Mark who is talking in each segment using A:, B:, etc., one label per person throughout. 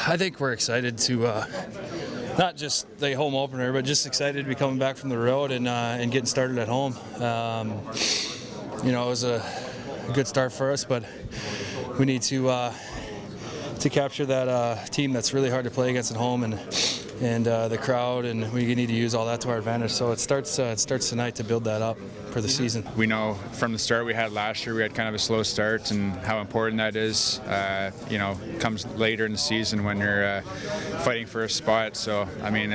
A: I think we're excited to not just the home opener, but just excited to be coming back from the road and getting started at home. It was a good start for us, but we need to capture that team that's really hard to play against at home and the crowd, and we need to use all that to our advantage. So it starts tonight to build that up for the season.
B: We know from the start we had last year, we had kind of a slow start, and how important that is. Comes later in the season when you're fighting for a spot. So I mean,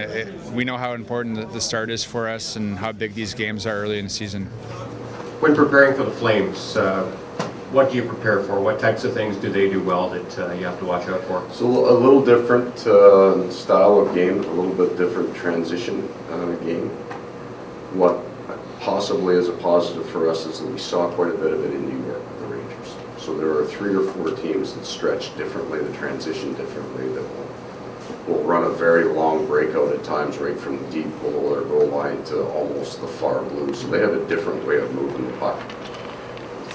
B: we know how important the start is for us and how big these games are early in the season.
C: When preparing for the Flames, what do you prepare for? What types of things do they do well that you have to watch out for?
D: So a little different style of game, a little bit different transition game. What possibly is a positive for us is that we saw quite a bit of it in New York with the Rangers. So there are 3 or 4 teams that stretch differently, that transition differently, that will run a very long breakout at times right from the deep below their goal line to almost the far blue. So they have a different way of moving the puck.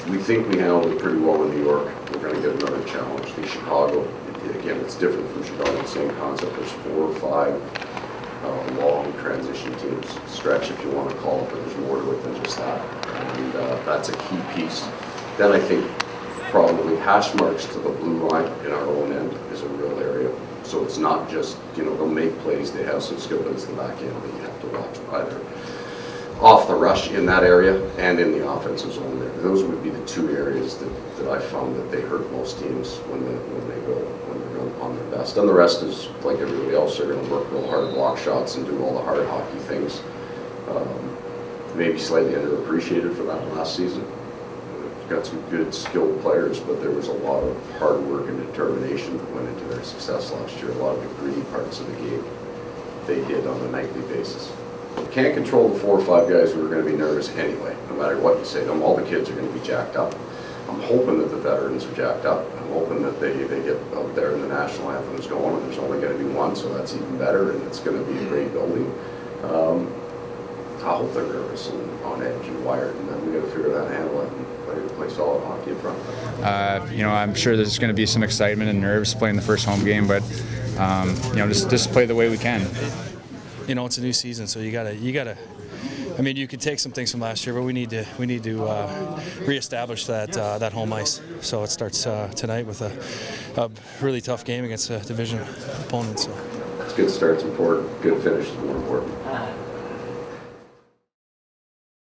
D: We think we handled it pretty well in New York. We're going to get another challenge. The Chicago, again, it's different from Chicago. Same concept. There's 4 or 5 long transition teams. Stretch, if you want to call it, but there's more to it than just that. And that's a key piece. Then I think probably hash marks to the blue line in our own end is a real area. So it's not just, they'll make plays, they have some skill, but it's the back end that you have to watch either off the rush in that area and in the offensive zone there. Those would be the 2 areas that I found that they hurt most teams when they're going on their best. And the rest is like everybody else. They're going to work real hard, block shots, and do all the hard hockey things. Maybe slightly underappreciated for that last season. We've got some good skilled players, but there was a lot of hard work and determination that went into their success last year. A lot of the gritty parts of the game they did on a nightly basis. You can't control the 4 or 5 guys who are going to be nervous anyway, no matter what you say to them. All the kids are going to be jacked up. I'm hoping that the veterans are jacked up. I'm hoping that they get out there and the national anthem is going, and there's only going to be one, so that's even better, and it's going to be a great building. I hope they're nervous and on edge and wired, and then we got to figure out how to handle it and play solid hockey in front of them.
B: I'm sure there's going to be some excitement and nerves playing the first home game, but just play the way we can.
A: It's a new season, so you gotta. I mean, you could take some things from last year, but we need to reestablish that home ice. So it starts tonight with a really tough game against a division opponent. So
D: it's good start's important. Good finish is more important.